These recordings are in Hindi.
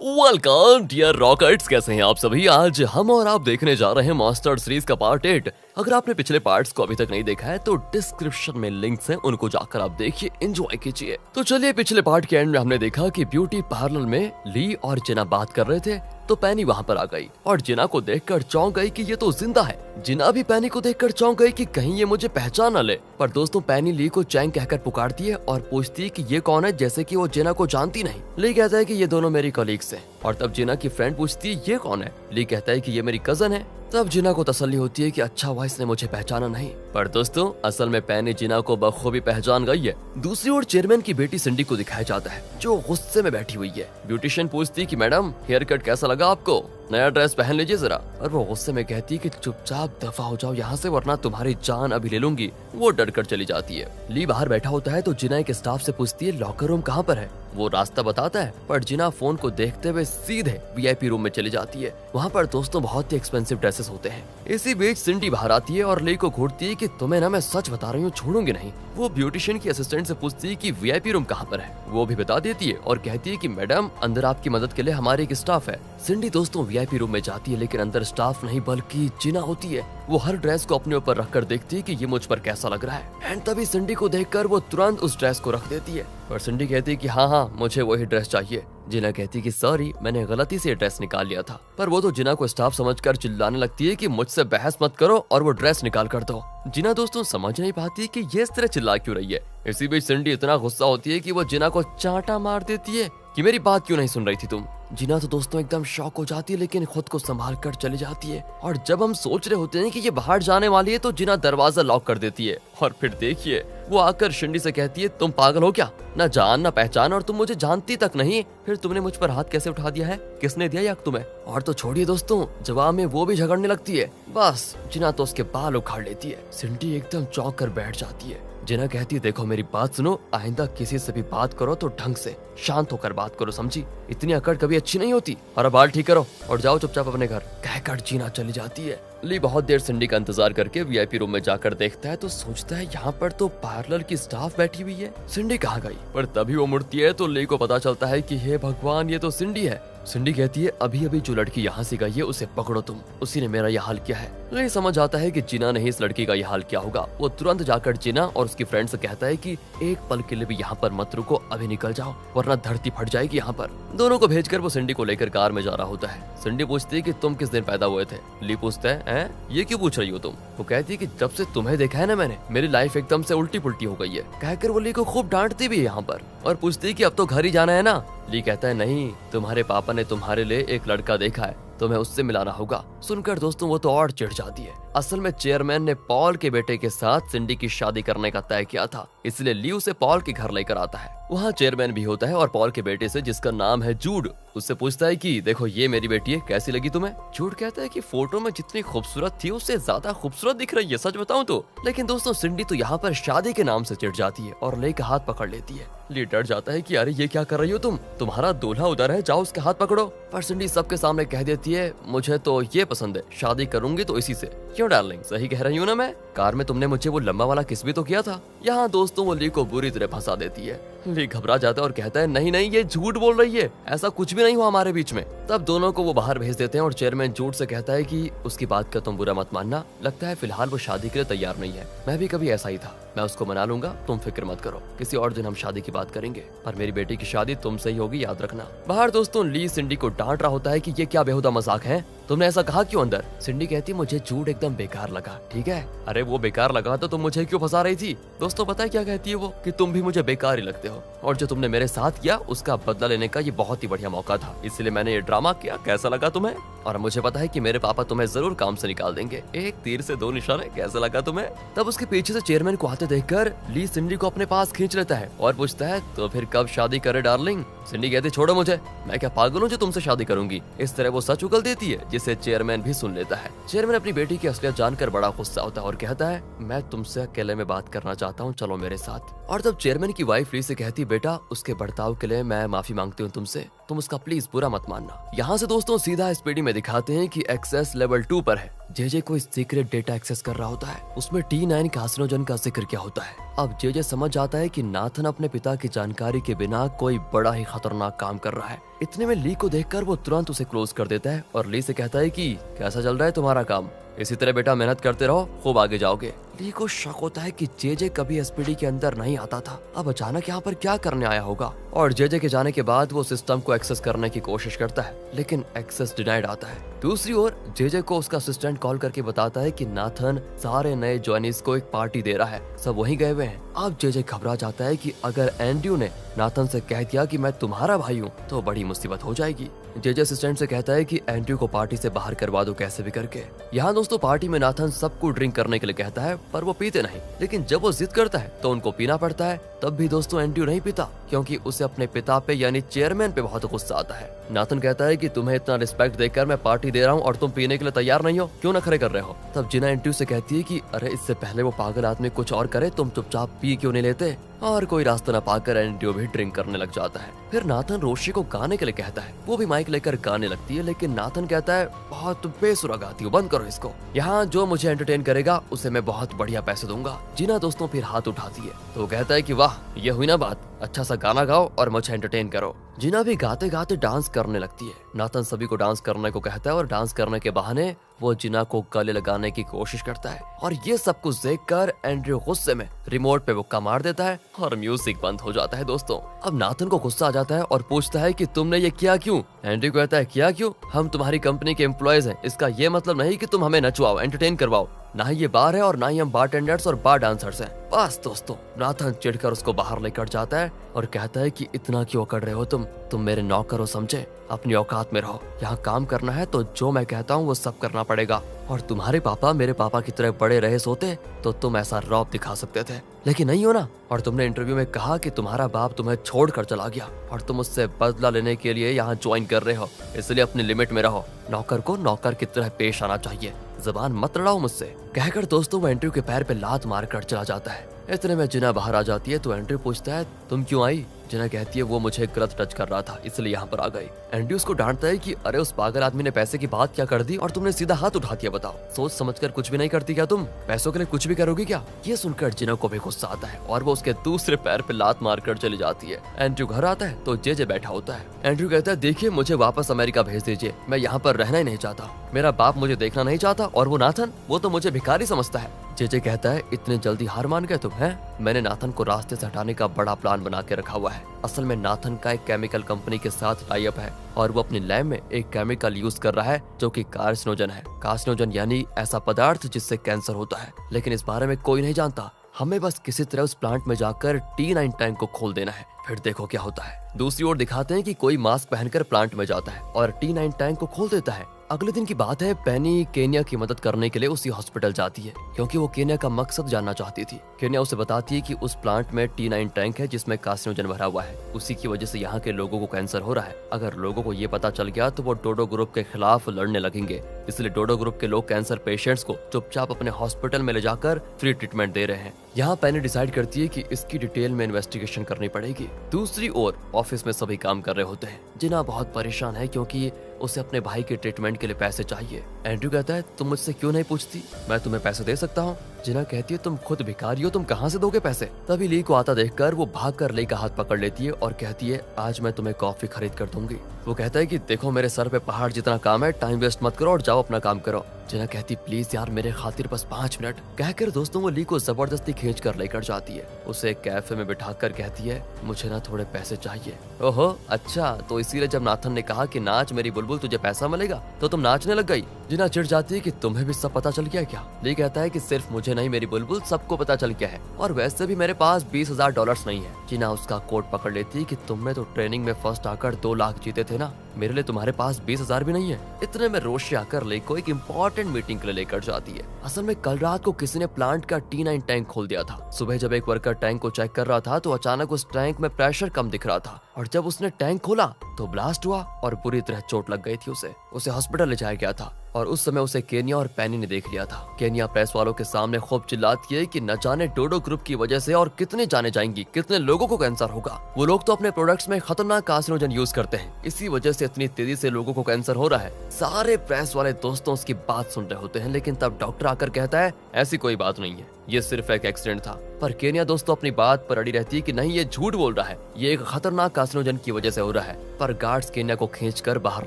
वेलकम डियर रॉकेट्स, कैसे हैं आप सभी। आज हम और आप देखने जा रहे हैं मास्टर सीरीज का पार्ट 8। अगर आपने पिछले पार्ट्स को अभी तक नहीं देखा है तो डिस्क्रिप्शन में लिंक्स हैं, उनको जाकर आप देखिए, एंजॉय कीजिए। तो चलिए, पिछले पार्ट के एंड में हमने देखा कि ब्यूटी पार्लर में ली और जिना बात कर रहे थे तो पैनी वहाँ पर आ गई और जिना को देखकर चौंक गई कि ये तो जिंदा है। जिना भी पैनी को देखकर चौंक गई कि कहीं ये मुझे पहचान न ले। पर दोस्तों, पैनी ली को चैंग कहकर पुकारती है और पूछती है कि ये कौन है, जैसे कि वो जिना को जानती नहीं। ली कहता है कि ये दोनों मेरी कलीग्स हैं। और तब जिना की फ्रेंड पूछती है ये कौन है। ली कहता है कि ये मेरी कजन है। तब जिना को तसल्ली होती है कि अच्छा हुआ इसने मुझे पहचाना नहीं। पर दोस्तों, असल में पैनी जिना को बखूबी पहचान गई है। दूसरी ओर चेयरमैन की बेटी सिंडी को दिखाया जाता है जो गुस्से में बैठी हुई है। ब्यूटिशियन पूछती है कि मैडम, हेयर कट कैसा लगा आपको, नया ड्रेस पहन लीजिए जरा। और वो गुस्से में कहती है कि चुपचाप दफा हो जाओ यहाँ से, वरना तुम्हारी जान अभी ले लूंगी। वो डर कर चली जाती है। ली बाहर बैठा होता है तो जिना एक स्टाफ से पूछती है लॉकर रूम कहाँ पर है। वो रास्ता बताता है, पर जिना फोन को देखते हुए सीधे वीआईपी रूम में चली जाती है। वहाँ पर दोस्तों बहुत ही एक्सपेंसिव ड्रेसेस होते हैं। इसी बीच सिंडी बाहर आती है और ली को घूरती है कि तुम्हें ना मैं सच बता रही हूँ, छोड़ूंगी नहीं। वो ब्यूटिशियन की असिस्टेंट से पूछती है कि वीआईपी रूम कहाँ पर है। वो भी बता देती है और कहती है कि मैडम, अंदर आपकी मदद के लिए हमारे एक स्टाफ है। सिंडी दोस्तों वीआईपी रूम में जाती है, लेकिन अंदर स्टाफ नहीं बल्कि जिना होती है। वो हर ड्रेस को अपने ऊपर रखकर देखती है कि ये मुझ पर कैसा लग रहा है। एंड तभी सिंडी को देखकर वो तुरंत उस ड्रेस को रख देती है। पर सिंडी कहती है कि हाँ, मुझे वही ड्रेस चाहिए। जिना कहती है कि सॉरी, मैंने गलती से ये ड्रेस निकाल लिया था। पर वो तो जिना को स्टाफ समझकर चिल्लाने लगती है कि मुझसे बहस मत करो और वो ड्रेस निकाल कर दो। जिना दोस्तों समझ नहीं पाती कि ये इस तरह चिल्ला क्यों रही है। इसी बीच सिंडी इतना गुस्सा होती है कि वो जिना को चांटा मार देती है कि मेरी बात क्यों नहीं सुन रही थी तुम। जिना तो दोस्तों एकदम शॉक हो जाती है, लेकिन खुद को संभाल कर चली जाती है। और जब हम सोच रहे होते हैं कि ये बाहर जाने वाली है तो जिना दरवाजा लॉक कर देती है। और फिर देखिए, वो आकर शिंडी से कहती है तुम पागल हो क्या, ना जान ना पहचान, और तुम मुझे जानती तक नहीं। फिर तुमने मुझ पर हाथ कैसे उठा दिया है, किसने दिया यक तुम्हें। और तो छोड़िए दोस्तों, जवाब में वो भी झगड़ने लगती है। बस जिना तो उसके बाल उखाड़ लेती है। सिंडी एकदम चौंक कर बैठ जाती है। जिना कहती है देखो मेरी बात सुनो, आइंदा किसी से भी बात करो तो ढंग से शांत होकर बात करो, समझी। इतनी अकड़ कभी अच्छी नहीं होती। और अब बाल ठीक करो और जाओ चुपचाप अपने घर, कहकर जिना चली जाती है। ली बहुत देर सिंडी का इंतजार करके वीआईपी रूम में जाकर देखता है तो सोचता है यहाँ पर तो पार्लर की स्टाफ बैठी हुई है, सिंडी कहाँ गई। पर तभी वो मुड़ती है तो ली को पता चलता है कि हे भगवान, ये तो सिंडी है। सिंडी कहती है अभी अभी जो लड़की यहाँ से गई है उसे पकड़ो तुम, उसी ने मेरा यह हाल किया है। ली समझ आता है कि जिना ने ही इस लड़की का यह हाल किया होगा। वो तुरंत जाकर जिना और उसकी फ्रेंड से कहता है कि एक पल के लिए भी यहाँ पर मत रुको, अभी निकल जाओ वरना धरती फट जाएगी यहाँ पर। दोनों को भेजकर वो सिंडी को लेकर कार में जा रहा होता है। सिंडी पूछती है कि तुम किस दिन पैदा हुए थे। ली पूछता है ये क्यों पूछ रही हो तुम। वो कहती है कि जब से तुम्हें देखा है ना मैंने, मेरी लाइफ एकदम से उल्टी पुल्टी हो गई है। कहकर वो ली को खूब डांटती भी है यहाँ पर और पूछती है कि अब तो घर ही जाना है ना। ली कहता है नहीं, तुम्हारे पापा ने तुम्हारे लिए एक लड़का देखा है, तुम्हें उससे मिलाना होगा। सुनकर दोस्तों वो तो और चिढ़ जाती है। असल में चेयरमैन ने पॉल के बेटे के साथ सिंडी की शादी करने का तय किया था, इसलिए ली उसे पॉल के घर लेकर आता है। वहाँ चेयरमैन भी होता है और पॉल के बेटे से, जिसका नाम है जूड, उससे पूछता है कि देखो ये मेरी बेटी है, कैसी लगी तुम्हें। जूड कहता है कि फोटो में जितनी खूबसूरत थी उससे ज्यादा खूबसूरत दिख रही है, सच बताऊं तो। लेकिन दोस्तों सिंडी तो यहाँ पर शादी के नाम से चिढ़ जाती है और ली का हाथ पकड़ लेती है। ली डर जाता है कि अरे ये क्या कर रही हो तुम, तुम्हारा दूल्हा उधर है, जाओ उसके हाथ पकड़ो। पर सिंडी सबके सामने कह देती है मुझे तो ये पसंद है, शादी करूंगी तो इसी से। क्यों डार्लिंग, सही कह रही हूँ ना मैं, कार में तुमने मुझे वो लंबा वाला किस भी तो किया था। यहाँ दोस्तों वो ली को बुरी तरह फंसा देती है। ली घबरा जाता है और कहता है नहीं नहीं, ये झूठ बोल रही है, ऐसा कुछ भी नहीं हुआ हमारे बीच में। तब दोनों को वो बाहर भेज देते हैं और चेयरमैन जूड से कहता है कि उसकी बात का तुम बुरा मत मानना, लगता है फिलहाल वो शादी के लिए तैयार नहीं है। मैं भी कभी ऐसा ही था, मैं उसको मना लूंगा, तुम फिक्र मत करो, किसी और दिन हम शादी की बात करेंगे, पर मेरी बेटी की शादी तुमसे ही होगी, याद रखना। बाहर दोस्तों ली सिंडी को डांट रहा होता है कि ये क्या बेहुदा मजाक है, तुमने ऐसा कहा क्यों अंदर। सिंडी कहती मुझे झूठ एकदम बेकार लगा, ठीक है। अरे वो बेकार लगा तो तुम मुझे क्यों फंसा रही थी। दोस्तों पता है क्या कहती है वो, कि तुम भी मुझे बेकार ही लगते हो और जो तुमने मेरे साथ किया उसका बदला लेने का ये बहुत ही बढ़िया मौका था, इसलिए मैंने ये ड्रामा किया, कैसा लगा तुम्हें। और मुझे पता है कि मेरे पापा तुम्हें जरूर काम से निकाल देंगे, एक तीर से दो निशाने, कैसा लगा तुम्हें। तब उसके पीछे से चेयरमैन को आते देखकर ली सिंडी को अपने पास खींच लेता है और पूछता है तो फिर कब शादी करे डार्लिंग। सिंडी कहती छोड़ो मुझे, मैं क्या पागल हूँ जो तुमसे शादी करूंगी। इस तरह वो सच उगल देती है जिसे चेयरमैन भी सुन लेता है। चेयरमैन अपनी बेटी की असलियत जानकर बड़ा गुस्सा होता है और कहता है मैं तुमसे अकेले में बात करना चाहता हूँ, चलो मेरे साथ। और तब चेयरमैन की वाइफ ली से कहती बेटा उसके बर्ताव के लिए मैं माफी मांगती हूँ तुमसे, तुम उसका प्लीज बुरा मत मानना। यहाँ से दोस्तों सीधा स्पीडी में दिखाते हैं कि एक्सेस लेवल 2 पर है। जेजे कोई सीक्रेट डेटा एक्सेस कर रहा होता है, उसमें T9 कार्सिनोजन का जिक्र क्या होता है। अब जेजे समझ जाता है कि नाथन अपने पिता की जानकारी के बिना कोई बड़ा ही खतरनाक काम कर रहा है। इतने में ली को देखकर वो तुरंत उसे क्लोज कर देता है और ली से कहता है कि कैसा चल रहा है तुम्हारा काम, इसी तरह बेटा मेहनत करते रहो, खूब आगे जाओगे। ली को शक होता है कि जेजे कभी एसपीडी के अंदर नहीं आता था, अब अचानक यहाँ पर क्या करने आया होगा। और जेजे के जाने के बाद वो सिस्टम को एक्सेस करने की कोशिश करता है, लेकिन एक्सेस डिनाइड आता है। दूसरी ओर जेजे को उसका असिस्टेंट कॉल करके बताता है कि नाथन सारे नए ज्वाइनीज को एक पार्टी दे रहा है, सब वहीं गए हुए हैं। अब जेजे घबरा जाता है कि अगर एंड्रयू ने नाथन से कह दिया कि मैं तुम्हारा भाई हूँ तो बड़ी मुसीबत हो जाएगी। जेजे असिस्टेंट से कहता है कि एंड्रयू को पार्टी से बाहर करवा दो कैसे भी करके। यहाँ दोस्तों पार्टी में नाथन सबको ड्रिंक करने के लिए कहता है, पर वो पीते नहीं, लेकिन जब वो जिद करता है तो उनको पीना पड़ता है। तब भी दोस्तों एंड्रयू नहीं पीता, क्योंकि उसे अपने पिता पे यानी चेयरमैन पे बहुत गुस्सा आता है। नाथन कहता है कि तुम्हें इतना रिस्पेक्ट देकर मैं पार्टी दे रहा हूँ और तुम पीने के लिए तैयार नहीं हो, क्यों नखरे कर रहे हो। तब जिना एंड्रयू से कहती है कि अरे इससे पहले वो पागल आदमी कुछ और करे, तुम चुपचाप पी क्यों नहीं लेते। और कोई रास्ता न पाकर एंड्रयू भी ड्रिंक करने लग जाता है। फिर नाथन रोशी को गाने के लिए कहता है, वो भी माइक लेकर गाने लगती है, लेकिन नाथन कहता है बहुत बेसुरा गाती हो, बंद करो इसको, यहाँ जो मुझे एंटरटेन करेगा उसे मैं बहुत बढ़िया पैसे दूंगा। जिना दोस्तों फिर हाथ उठाती है तो वो कहता है कि वाह ये हुई ना बात, अच्छा सा गाना गाओ और मुझे एंटरटेन करो। जिना भी गाते गाते डांस करने लगती है। नाथन सभी को डांस करने को कहता है और डांस करने के बहाने वो जिना को गले लगाने की कोशिश करता है। और ये सब कुछ देखकर एंड्रयू गुस्से में रिमोट पे मुक्का मार देता है और म्यूजिक बंद हो जाता है। दोस्तों अब नाथन को गुस्सा आ जाता है और पूछता है कि तुमने ये किया क्यों। एंड्रयू कहता है किया क्यों, हम तुम्हारी कंपनी के एम्प्लॉयज हैं, इसका ये मतलब नहीं कि तुम हमें नचवाओ एंटरटेन करवाओ, ना ही ये बार है और ना ही हम बारटेंडर्स और बार डांसर्स हैं। बस दोस्तों नाथन चिढ़कर उसको बाहर लेकर जाता है और कहता है कि इतना क्यों कर रहे हो तुम मेरे नौकर हो समझे, अपनी औकात में रहो, यहाँ काम करना है तो जो मैं कहता हूँ वो सब करना पड़ेगा। और तुम्हारे पापा मेरे पापा की तरह बड़े रहे होते तो तुम ऐसा रौब दिखा सकते थे, लेकिन नहीं हो ना। और तुमने इंटरव्यू में कहा कि तुम्हारा बाप तुम्हें छोड़कर चला गया और तुम उससे बदला लेने के लिए यहाँ ज्वाइन कर रहे हो, इसलिए अपनी लिमिट में रहो, नौकर को नौकर की तरह पेश आना चाहिए, जबान मत लड़ाओ मुझसे। कहकर दोस्तों वो एंड्रयू के पैर पे लात मारकर चला जाता है। इतने में जिना बाहर आ जाती है तो एंड्रयू पूछता है तुम क्यों आई। जिना कहती है वो मुझे गलत टच कर रहा था इसलिए यहाँ पर आ गई। एंड्रयू उसको डांटता है कि अरे उस पागल आदमी ने पैसे की बात क्या कर दी और तुमने सीधा हाथ उठा दिया, बताओ सोच समझकर कुछ भी नहीं करती क्या, तुम पैसों के लिए कुछ भी करोगी क्या। ये सुनकर जिना को भी गुस्सा आता है और वो उसके दूसरे पैर पे लात मारकर चली जाती है। एंड्रयू घर आता है तो जेजे बैठा होता है। एंड्रयू कहता है देखिए मुझे वापस अमेरिका भेज दीजिए, मैं यहाँ पर रहना ही नहीं चाहता, मेरा बाप मुझे देखना नहीं चाहता और वो नाथन वो तो मुझे भिखारी समझता है। जेजे कहता है इतने जल्दी हार मान गए तुम हैं, मैंने नाथन को रास्ते से हटाने का बड़ा प्लान बना के रखा हुआ है। असल में नाथन का एक केमिकल कंपनी के साथ टाई अप है और वो अपनी लैब में एक केमिकल यूज कर रहा है जो कि कार्सिनोजन है। कार्सिनोजन यानी ऐसा पदार्थ जिससे कैंसर होता है, लेकिन इस बारे में कोई नहीं जानता। हमें बस किसी तरह उस प्लांट में जाकर T9 टैंक को खोल देना है, फिर देखो क्या होता है। दूसरी ओर दिखाते हैं कि कोई मास्क पहनकर प्लांट में जाता है और T9 टैंक को खोल देता है। अगले दिन की बात है, पेनी केन्या की मदद करने के लिए उसी हॉस्पिटल जाती है क्योंकि वो केन्या का मकसद जानना चाहती थी। केन्या उसे बताती है कि उस प्लांट में T9 टैंक है जिसमें कार्सिनोजन भरा हुआ है, उसी की वजह से यहाँ के लोगों को कैंसर हो रहा है। अगर लोगों को ये पता चल गया तो वो डोडो ग्रुप के खिलाफ लड़ने लगेंगे, इसलिए डोडो ग्रुप के लोग कैंसर पेशेंट्स को चुपचाप अपने हॉस्पिटल में ले जाकर फ्री ट्रीटमेंट दे रहे हैं। यहाँ पेनी डिसाइड करती है कि इसकी डिटेल में इन्वेस्टिगेशन करनी पड़ेगी। दूसरी ओर ऑफिस में सभी काम कर रहे होते हैं। जिना बहुत परेशान है क्योंकि उसे अपने भाई के ट्रीटमेंट के लिए पैसे चाहिए। एंड्रयू कहता है तुम मुझसे क्यों नहीं पूछती, मैं तुम्हें पैसे दे सकता हूँ। जिना कहती है तुम खुद भिखारी हो, तुम कहाँ से दोगे पैसे। तभी ली को आता देखकर वो भागकर ली का हाथ पकड़ लेती है और कहती है आज मैं तुम्हें कॉफी खरीद कर दूंगी। वो कहता है कि देखो मेरे सर पे पहाड़ जितना काम है, टाइम वेस्ट मत करो और जाओ अपना काम करो। जिना कहती प्लीज यार मेरे खातिर बस 5 मिनट। कहकर दोस्तों वो ली को जबरदस्ती खींच कर लेकर जाती है। उसे एक कैफे में बिठाकर कहती है मुझे ना थोड़े पैसे चाहिए। ओहो अच्छा, तो इसीलिए जब नाथन ने कहा कि नाच मेरी बुलबुल तुझे पैसा मिलेगा तो तुम नाचने लग गई। जिना चिढ़ जाती है कि तुम्हें भी सब पता चल गया क्या। ली कहता है कि सिर्फ मुझे नहीं मेरी बुलबुल सबको पता चल गया है और वैसे भी मेरे पास $20,000 नहीं है। जिना उसका कोट पकड़ लेती है कि तुमने तो ट्रेनिंग में फर्स्ट आकर 2 लाख जीते थे ना, मेरे लिए तुम्हारे पास 20,000 भी नहीं है। इतने में रोशी आकर ली को एक इम्पोर्टेंट मीटिंग के लिए लेकर जाती है। असल में कल रात को किसी ने प्लांट का T9 टैंक खोल दिया था। सुबह जब एक वर्कर टैंक को चेक कर रहा था तो अचानक उस टैंक में प्रेशर कम दिख रहा था और जब उसने टैंक खोला तो ब्लास्ट हुआ और बुरी तरह चोट लग गई थी। उसे हॉस्पिटल ले जाया गया था और उस समय उसे केनिया और पैनी ने देख लिया था। केनिया प्रेस वालों के सामने खूब चिल्लाती है कि न जाने डोडो ग्रुप की वजह से और कितने जाने जाएंगी, कितने लोगों को कैंसर होगा। वो लोग तो अपने प्रोडक्ट्स में खतरनाक कार्सिनोजन यूज करते हैं, इसी वजह से इतनी तेजी से लोगों को कैंसर हो रहा है। सारे प्रेस वाले दोस्तों उसकी बात सुन रहे होते हैं, लेकिन तब डॉक्टर आकर कहता है ऐसी कोई बात नहीं है, ये सिर्फ एक एक्सीडेंट था। पर केनिया दोस्तों अपनी बात पर अड़ी रहती है कि नहीं, ये झूठ बोल रहा है, ये एक खतरनाक कार्सिनोजन की वजह से हो रहा है। पर गार्ड्स केनिया को खींचकर बाहर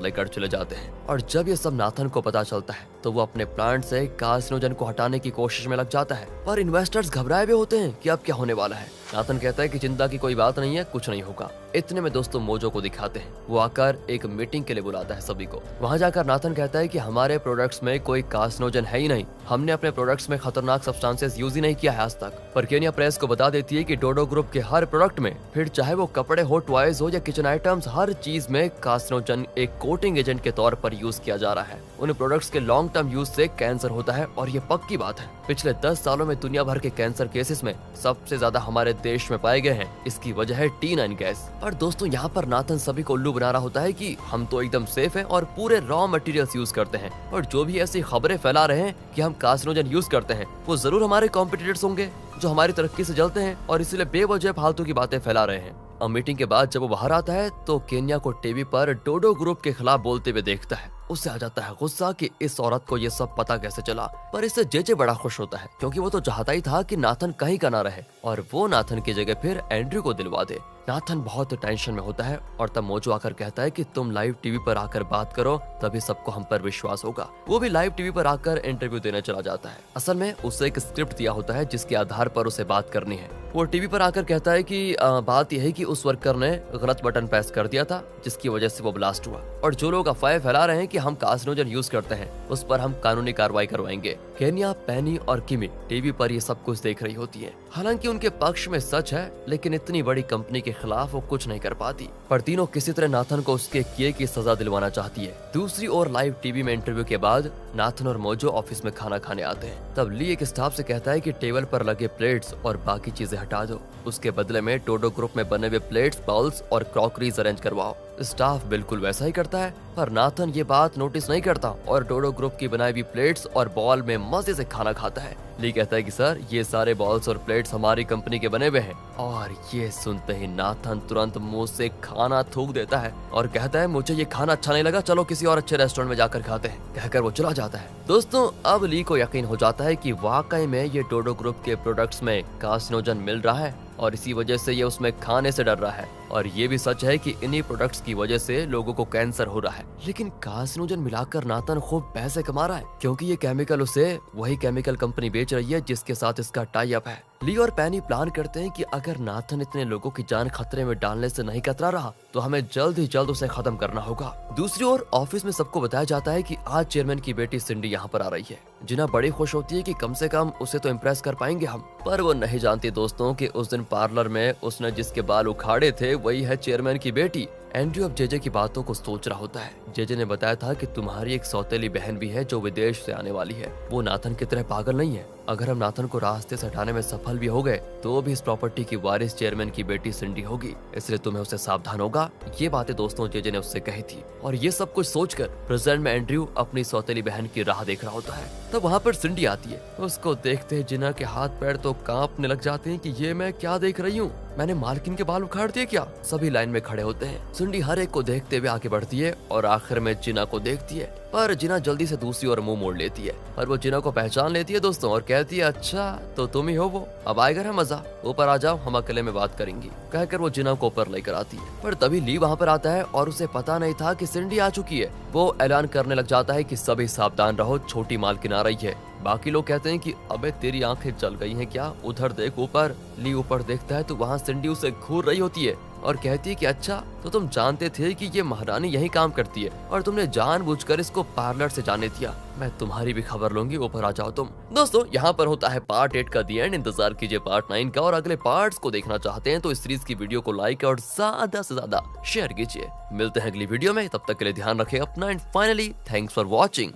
लेकर चले जाते हैं और जब ये सब नाथन को पता चलता है तो वो अपने प्लांट से कार्सिनोजन को हटाने की कोशिश में लग जाता है। पर इन्वेस्टर्स घबराए हुए होते हैं कि अब क्या होने वाला है। नाथन कहता है कि चिंता की कोई बात नहीं है, कुछ नहीं होगा। इतने में दोस्तों मोजो को दिखाते हैं। वो आकर एक मीटिंग के लिए बुलाता है सभी को। वहाँ जाकर नाथन कहता है कि हमारे प्रोडक्ट्स में कोई कार्सिनोजन है ही नहीं, हमने अपने प्रोडक्ट्स में खतरनाक सब्सटेंसेस यूज ही नहीं किया है आज तक। पर केनिया प्रेस को बता देती है कि डोडो ग्रुप के हर प्रोडक्ट में, फिर चाहे वो कपड़े हो, टॉयज हो या किचन आइटम्स, हर चीज में कार्सिनोजन एक कोटिंग एजेंट के तौर पर यूज किया जा रहा है। उन प्रोडक्ट्स के लॉन्ग टर्म यूज से कैंसर होता है और ये पक्की बात है। पिछले 10 सालों में दुनिया भर के कैंसर केसेस में सबसे ज्यादा हमारे देश में पाए गए हैं। इसकी वजह है T9 गैस। और दोस्तों यहाँ पर नाथन सभी को उल्लू बना रहा होता है कि हम तो एकदम सेफ हैं और पूरे रॉ मटेरियल्स यूज करते हैं और जो भी ऐसी खबरें फैला रहे हैं कि हम कार्सिनोजन यूज करते हैं वो जरूर हमारे कॉम्पिटिटर्स होंगे जो हमारी तरक्की से जलते हैं और इसीलिए बेवजह फालतू की बातें फैला रहे हैं। अब मीटिंग के बाद जब वो बाहर आता है तो केनिया को टीवी पर डोडो ग्रुप के खिलाफ बोलते हुए देखता है। उसे आ जाता है गुस्सा कि इस औरत को ये सब पता कैसे चला। पर इससे जेजे बड़ा खुश होता है क्योंकि वो तो चाहता ही था कि नाथन कहीं का ना रहे और वो नाथन की जगह फिर एंड्रयू को दिलवा दे। नाथन बहुत टेंशन में होता है और तब मोजो आकर कहता है कि तुम लाइव टीवी पर आकर बात करो, तभी सबको हम पर विश्वास होगा। वो भी लाइव टीवी पर आकर इंटरव्यू देने चला जाता है। असल में उसे एक स्क्रिप्ट दिया होता है जिसके आधार पर उसे बात करनी है। वो टीवी पर आकर कहता है कि बात यह है कि उस वर्कर ने गलत बटन प्रेस कर दिया था जिसकी वजह से वो ब्लास्ट हुआ और जो लोग अफवाहें फैला रहे हैं कि हम कार्सिनोजन यूज करते हैं उस पर हम कानूनी कार्रवाई करवाएंगे। केनिया, पैनी और किमी टीवी पर ये सब कुछ देख रही होती है। हालांकि उनके पक्ष में सच है, लेकिन इतनी बड़ी कंपनी के खिलाफ वो कुछ नहीं कर पाती। पर तीनों किसी तरह नाथन को उसके किए की सजा दिलवाना चाहती है। दूसरी ओर लाइव टीवी में इंटरव्यू के बाद नाथन और मोजो ऑफिस में खाना खाने आते हैं। तब ली एक स्टाफ से कहता है कि टेबल पर लगे प्लेट्स और बाकी चीजें हटा दो, उसके बदले में डोडो ग्रुप में बने हुए प्लेट्स, बाउल्स और क्रॉकरीज अरेंज करवाओ। स्टाफ बिल्कुल वैसा ही करता है, पर नाथन ये बात नोटिस नहीं करता और डोडो ग्रुप की बनाई हुई प्लेट्स और बॉल में मजे से खाना खाता है। ली कहता है कि सर, ये सारे बॉल्स और प्लेट्स हमारी कंपनी के बने हुए हैं। और ये सुनते ही नाथन तुरंत मुंह से खाना थूक देता है और कहता है मुझे ये खाना अच्छा नहीं लगा, चलो किसी और अच्छे रेस्टोरेंट में जाकर खाते हैं। कहकर वो चला जाता है। दोस्तों अब ली को यकीन हो जाता है कि वाकई में ये डोडो ग्रुप के प्रोडक्ट्स में कार्सिनोजन मिल रहा है और इसी वजह से ये उसमें खाने से डर रहा है। और ये भी सच है कि इन्हीं प्रोडक्ट्स की वजह से लोगों को कैंसर हो रहा है। लेकिन कार्सिनोजन मिलाकर नाथन खूब पैसे कमा रहा है क्योंकि ये केमिकल उसे वही केमिकल कंपनी बेच रही है जिसके साथ इसका टाई अप है। ली और पैनी प्लान करते हैं कि अगर नाथन इतने लोगों की जान खतरे में डालने से नहीं कतरा रहा तो हमें जल्द ही जल्द उसे खत्म करना होगा। दूसरी ओर ऑफिस में सबको बताया जाता है कि आज चेयरमैन की बेटी सिंडी यहाँ पर आ रही है। जिना बड़ी खुश होती है कि कम से कम उसे तो इम्प्रेस कर पाएंगे हम। पर वो नहीं जानती दोस्तों कि उस दिन पार्लर में उसने जिसके बाल उखाड़े थे वही है चेयरमैन की बेटी। एंड्रयू अब जेजे की बातों को सोच रहा होता है। जेजे ने बताया था कि तुम्हारी एक सौतेली बहन भी है जो विदेश से आने वाली है। वो नाथन की तरह पागल नहीं है। अगर हम नाथन को रास्ते से हटाने में सफल भी हो गए तो भी इस प्रॉपर्टी की वारिस चेयरमैन की बेटी सिंडी होगी, इसलिए तुम्हें उससे सावधान होगा। ये बातें दोस्तों जेजे ने उससे कही थी और ये सब कुछ सोचकर प्रेजेंट में एंड्रयू अपनी सौतेली बहन की राह देख रहा होता है। तब वहाँ पर सिंडी आती है। उसको देखते ही जिना के हाथ पैर तो कांपने लग जाते हैं कि ये मैं क्या देख रही हूँ, मैंने मालकिन के बाल उखाड़ दिए क्या। सभी लाइन में खड़े होते हैं। सिंडी हर एक को देखते हुए आगे बढ़ती है और आखिर में जिना को देखती है, पर जिना जल्दी से दूसरी ओर मुंह मोड़ लेती है और वो जिना को पहचान लेती है दोस्तों और कहती है अच्छा तो तुम ही हो वो, अब आएगा ना मजा, ऊपर आ जाओ हम अकेले में बात करेंगी। कहकर वो जिना को ऊपर लेकर आती है। पर तभी ली वहाँ पर आता है और उसे पता नहीं था कि सिंडी आ चुकी है। वो ऐलान करने लग जाता है कि सभी सावधान रहो, छोटी मालकिन आ रही है। बाकी लोग कहते हैं कि अबे तेरी आंखें जल गई हैं क्या, उधर देख ऊपर। ली ऊपर देखता है तो वहाँ सिंडी उसे घूर रही होती है। और कहती है कि अच्छा, तो तुम जानते थे कि ये महारानी यही काम करती है और तुमने जानबूझकर इसको पार्लर से जाने दिया। मैं तुम्हारी भी खबर लूंगी, ऊपर आ जाओ तुम। दोस्तों, यहाँ पर होता है पार्ट 8 का दी एंड। इंतजार कीजिए पार्ट 9 का, और अगले पार्ट्स को देखना चाहते हैं तो इस सीरीज की वीडियो को लाइक और ज्यादा से ज्यादा शेयर कीजिए। मिलते हैं अगली वीडियो में, तब तक के लिए ध्यान रखें अपना and finally thanks for watching.